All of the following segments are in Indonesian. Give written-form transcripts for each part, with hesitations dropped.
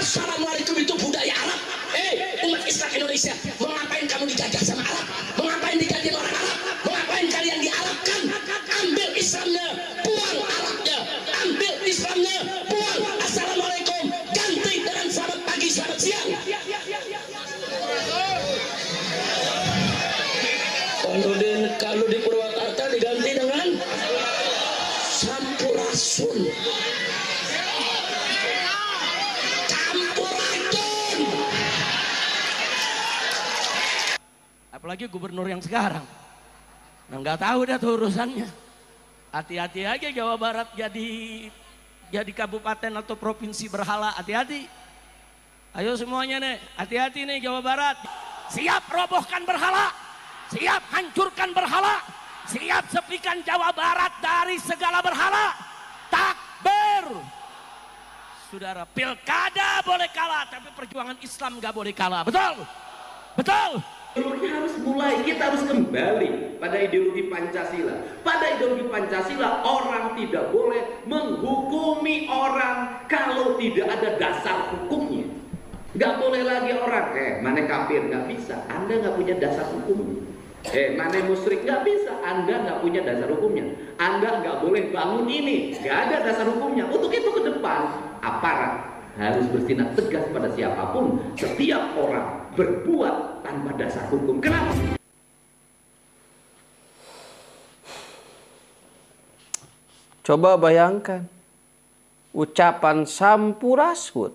Assalamualaikum itu budaya Arab. Umat Islam Indonesia, mau ngapain kamu dijajah sama Arab? Mau ngapain dijajah orang Arab? Mau ngapain kalian diarabkan? Ambil Islamnya, buang Arabnya. Ambil Islamnya, buang. Assalamualaikum, ganti dengan selamat pagi, selamat siang. Kalau di Purwakarta diganti dengan Sampurasun. Apalagi gubernur yang sekarang, nggak tahu dah tuh urusannya. Hati-hati aja Jawa Barat jadi kabupaten atau provinsi berhala, hati-hati. Ayo semuanya nih, hati-hati nih Jawa Barat. Siap robohkan berhala, siap hancurkan berhala, siap sepikan Jawa Barat dari segala berhala. Takbir. Saudara, pilkada boleh kalah, tapi perjuangan Islam nggak boleh kalah. Betul? Betul? Ideologi harus mulai, kita harus kembali pada ideologi Pancasila. Pada ideologi Pancasila, orang tidak boleh menghukumi orang kalau tidak ada dasar hukumnya. Nggak boleh lagi orang, mana kafir, nggak bisa, Anda nggak punya dasar hukumnya. Mana musyrik, nggak bisa, Anda nggak punya dasar hukumnya. Anda nggak boleh bangun ini, nggak ada dasar hukumnya. Untuk itu ke depan, aparat harus bertindak tegas pada siapapun. Setiap orang berbuat tanpa dasar hukum. Kenapa? Coba bayangkan ucapan sampurasun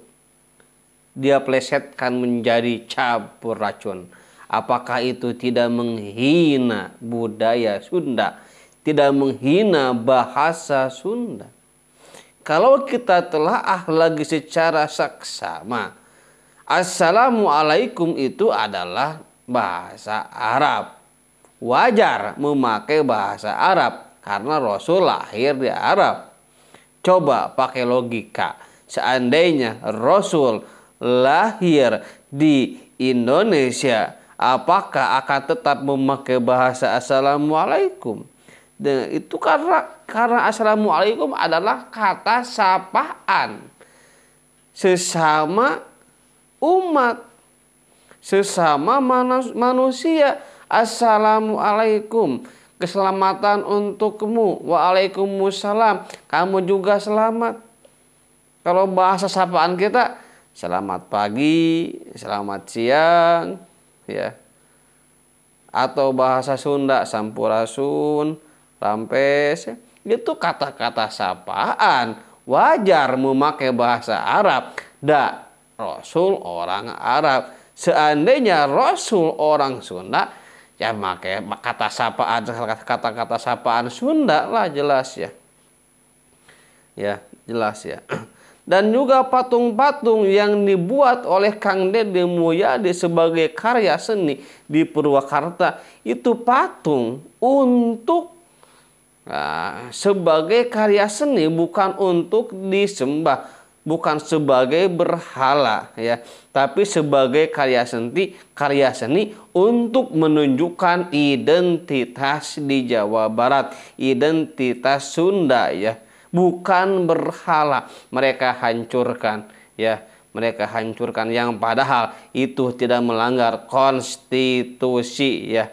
dia plesetkan menjadi campur racun. Apakah itu tidak menghina budaya Sunda, tidak menghina bahasa Sunda? Kalau kita telah lagi secara saksama, Assalamualaikum itu adalah bahasa Arab. Wajar memakai bahasa Arab karena Rasul lahir di Arab. Coba pakai logika. Seandainya Rasul lahir di Indonesia, apakah akan tetap memakai bahasa Assalamualaikum? Dan itu karena Assalamualaikum adalah kata sapaan sesama umat, sesama manusia. Assalamualaikum, keselamatan untukmu. Waalaikumsalam, kamu juga selamat. Kalau bahasa sapaan kita, selamat pagi, selamat siang, ya. Atau bahasa Sunda, sampurasun, rampes, itu kata-kata sapaan. Wajar memakai bahasa Arab. Rasul orang Arab. Seandainya Rasul orang Sunda, ya pakai kata sapaan, kata-kata sapaan Sunda lah, jelas ya. Ya, jelas ya. Dan juga patung-patung yang dibuat oleh Kang Deddy Mulyadi sebagai karya seni di Purwakarta, itu patung untuk sebagai karya seni, bukan untuk disembah, bukan sebagai berhala, ya, tapi sebagai karya seni untuk menunjukkan identitas di Jawa Barat, identitas Sunda, ya, bukan berhala. Mereka hancurkan, ya, mereka hancurkan yang padahal itu tidak melanggar konstitusi, ya.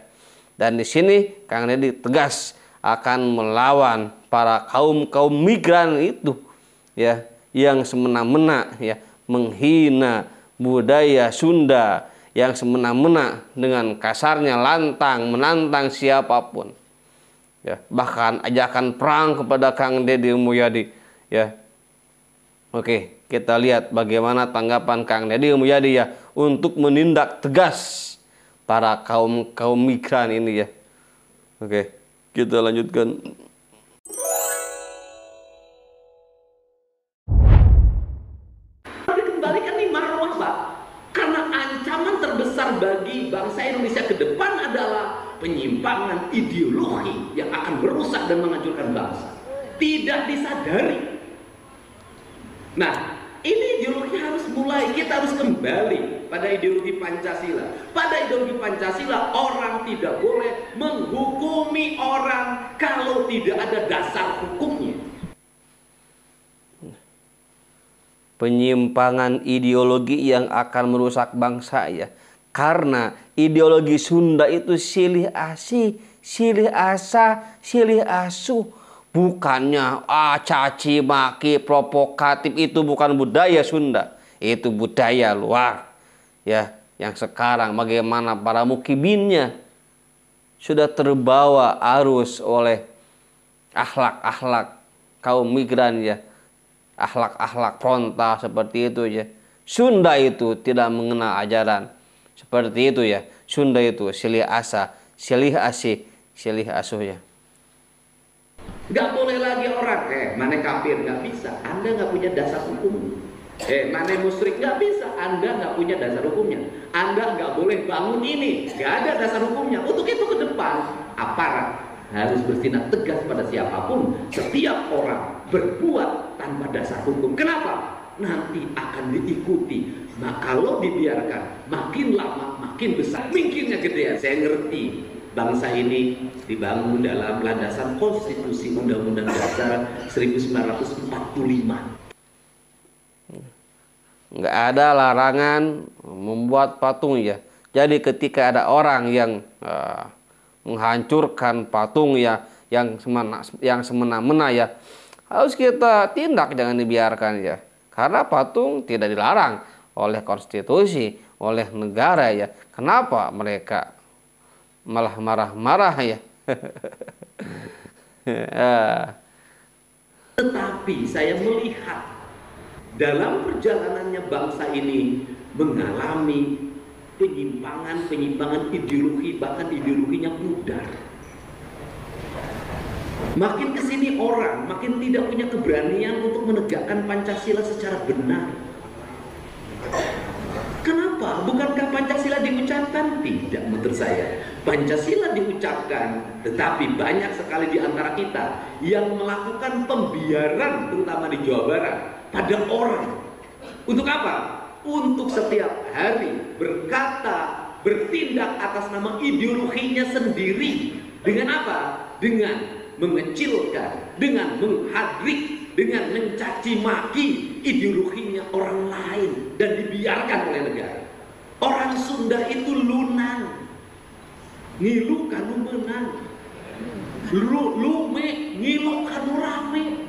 Dan di sini Kang Deddy tegas akan melawan para kaum migran itu, ya, yang semena-mena, ya, menghina budaya Sunda, yang semena-mena dengan kasarnya lantang menantang siapapun, ya, bahkan ajakan perang kepada Kang Deddy Mulyadi, ya. Oke, kita lihat bagaimana tanggapan Kang Deddy Mulyadi, ya, untuk menindak tegas para kaum migran ini, ya. Oke, kita lanjutkan. Dikembalikan nih marwah, Pak. Karena ancaman terbesar bagi bangsa Indonesia ke depan adalah penyimpangan ideologi yang akan merusak dan menghancurkan bangsa. Tidak disadari. Nah, ini ideologi harus mulai, kita harus kembali pada ideologi Pancasila. Pada ideologi Pancasila, orang tidak boleh menghukumi orang kalau tidak ada dasar hukumnya. penyimpangan ideologi yang akan merusak bangsa ya. Karena ideologi Sunda itu silih asih, silih asa, silih asuh. Bukannya caci maki provokatif, itu bukan budaya Sunda. Itu budaya luar. Ya, yang sekarang bagaimana para mukibinnya sudah terbawa arus oleh akhlak-akhlak kaum migran ya. Akhlak-akhlak frontal seperti itu ya. Sunda itu tidak mengenal ajaran seperti itu ya. Sunda itu silih asa, silih asih, silih asuh ya. Gak boleh lagi orang, mana kafir, gak bisa. Anda gak punya dasar hukum. Mana musyrik, gak bisa. Anda gak punya dasar hukumnya. Anda gak boleh bangun ini, gak ada dasar hukumnya. Untuk itu ke depan, aparat harus bertindak tegas pada siapapun. Setiap orang berbuat tanpa dasar hukum. Kenapa? Nanti akan diikuti. Nah, kalau dibiarkan, makin lama makin besar, mungkinnya gedean. Saya ngerti bangsa ini dibangun dalam landasan konstitusi Undang-Undang Dasar 1945. Nggak ada larangan membuat patung ya. Jadi ketika ada orang yang menghancurkan patung ya, yang semena-mena ya, harus kita tindak, jangan dibiarkan ya. Karena patung tidak dilarang oleh konstitusi, oleh negara ya. Kenapa mereka malah marah-marah ya? Tetapi saya melihat dalam perjalanannya bangsa ini mengalami penyimpangan ideologi, bahkan ideologinya pudar. Makin kesini orang makin tidak punya keberanian untuk menegakkan Pancasila secara benar. Kenapa? Bukankah Pancasila diucapkan? Tidak, menurut saya. Pancasila diucapkan, tetapi banyak sekali di antara kita yang melakukan pembiaran, terutama di Jawa Barat, pada orang. Untuk apa? Untuk setiap hari berkata, bertindak atas nama ideologinya sendiri. Dengan apa? Dengan mengecilkan, dengan menghadrik, dengan mencaci maki ideologinya orang lain dan dibiarkan oleh negara. Orang Sunda itu lunang, ngilu kanu menang, lume ngilu kanu rame.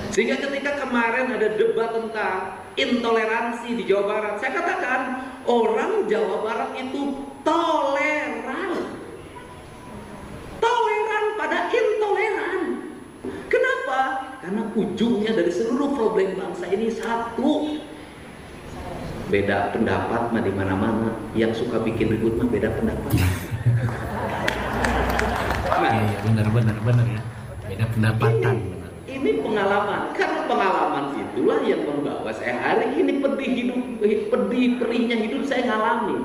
Sehingga ketika kemarin ada debat tentang intoleransi di Jawa Barat, saya katakan orang Jawa Barat itu toleran pada intoleran. Kenapa? Karena ujungnya dari seluruh problem bangsa ini satu. Beda pendapat mah di mana-mana. Yang suka bikin ribut mah beda pendapat. Nah, iya benar ya. Beda pendapatan. Ini pengalaman. Karena pengalaman itulah yang membawa saya hari ini pedih perihnya hidup saya ngalami.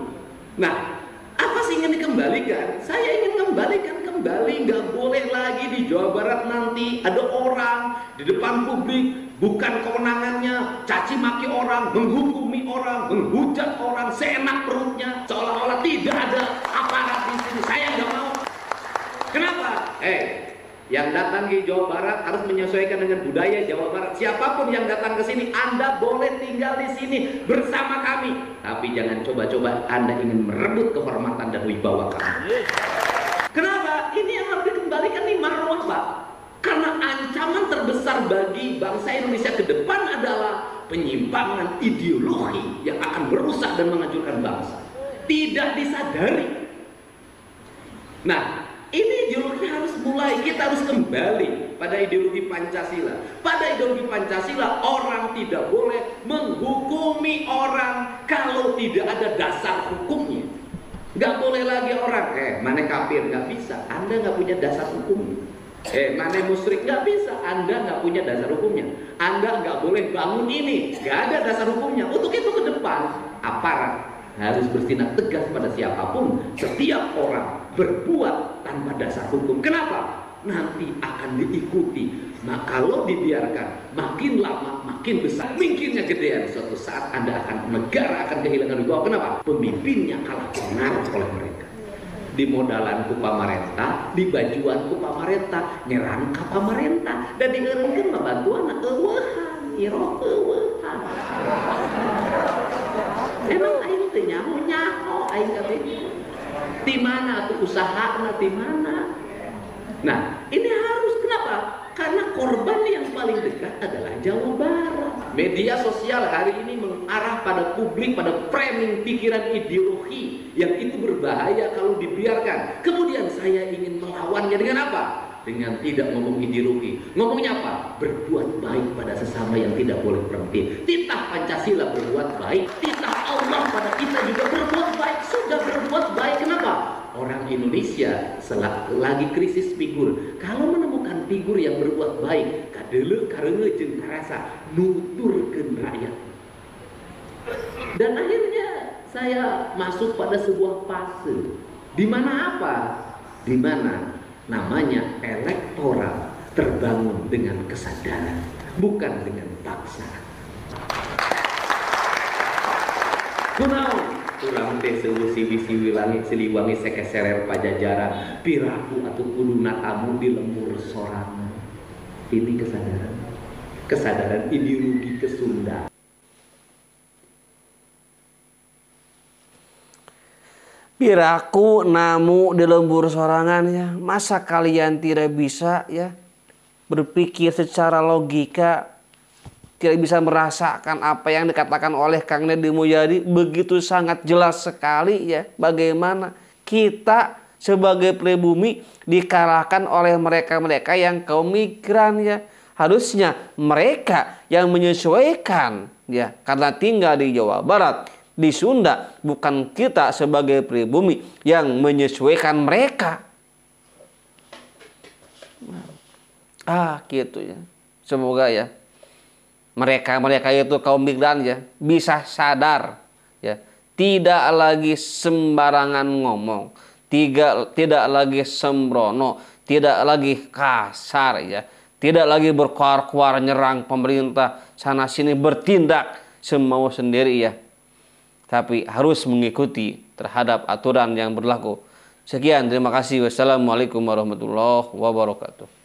Nah, apa sih ingin dikembalikan? Saya ingin kembalikan kembali, nggak boleh lagi di Jawa Barat nanti ada orang di depan publik bukan kewenangannya caci maki orang, menghukumi orang, menghujat orang seenak perutnya, seolah-olah tidak ada aparat di sini. Saya nggak mau. Kenapa? Yang datang ke Jawa Barat harus menyesuaikan dengan budaya Jawa Barat. Siapapun yang datang ke sini, Anda boleh tinggal di sini bersama kami. Tapi jangan coba-coba Anda ingin merebut kehormatan dan wibawa kami. Kenapa? Ini yang harus dikembalikan nih marwah, Pak. Karena ancaman terbesar bagi bangsa Indonesia ke depan adalah penyimpangan ideologi yang akan merusak dan menghancurkan bangsa. Tidak disadari. Nah, ini ideologi harus mulai, kita harus kembali pada ideologi Pancasila. Pada ideologi Pancasila, orang tidak boleh menghukumi orang kalau tidak ada dasar hukumnya. Gak boleh lagi orang, mana kafir, gak bisa. Anda gak punya dasar hukumnya. Mana musyrik, gak bisa. Anda gak punya dasar hukumnya. Anda gak boleh bangun ini, gak ada dasar hukumnya. Untuk itu ke depan, aparat harus bertindak tegas pada siapapun. Setiap orang berbuat tanpa dasar hukum. Kenapa? Nanti akan diikuti. Nah, kalau dibiarkan makin lama makin besar, mungkinnya gedean. Suatu saat negara akan kehilangan wibawa. Kenapa? Pemimpinnya kalah pengaruh oleh mereka. Di modalan ku pamarentah, di bajuan ku pamarentah, nyerang ka pamarentah, dan dieureunkeun mah bantuan eueuhan. nyiroh keueuhan. Emang aing teh nyaho aing kabeh. Di mana tuh usahana di mana? Nah, ini harus kenapa? Karena korban yang paling dekat adalah Jawa Barat. Media sosial hari ini mengarah pada publik, pada framing pikiran ideologi yang itu berbahaya kalau dibiarkan. Kemudian saya ingin melawannya dengan apa? Dengan tidak ngomong ideologi. Ngomongnya apa? Berbuat baik pada sesama yang tidak boleh berhenti. Titah Pancasila berbuat baik, titah Allah pada kita juga berbuat baik. Sudah berbuat baik, kenapa? Orang Indonesia lagi krisis figur. Kalau menemukan figur yang berbuat baik, kadele karenge jeung karasa nuturkeun rakyat. Dan akhirnya saya masuk pada sebuah fase di mana apa? Di mana namanya elektoral terbangun dengan kesadaran, bukan dengan paksa. Kunaon? Urang teh seueur siwi-siwi langit siliwangi sekeserer pajajaran piraku atuh kuduna tamu di lembur sorangan. Ini kesadaran ideologi kesunda. Piraku namu di lembur sorangan ya. Masa kalian tidak bisa ya berpikir secara logika, tidak bisa merasakan apa yang dikatakan oleh Kang Deddy Mulyadi? Begitu sangat jelas sekali ya bagaimana kita sebagai pribumi dikalahkan oleh mereka-mereka yang kaum migran ya. Harusnya mereka yang menyesuaikan ya, karena tinggal di Jawa Barat, di Sunda, bukan kita sebagai pribumi yang menyesuaikan mereka. Gitu ya. Semoga ya mereka itu kaum migran ya bisa sadar ya, tidak lagi sembarangan ngomong, tidak lagi sembrono, tidak lagi kasar ya, tidak lagi berkuar-kuar nyerang pemerintah sana sini, bertindak semau sendiri ya, tapi harus mengikuti terhadap aturan yang berlaku. Sekian, terima kasih. Wassalamualaikum warahmatullahi wabarakatuh.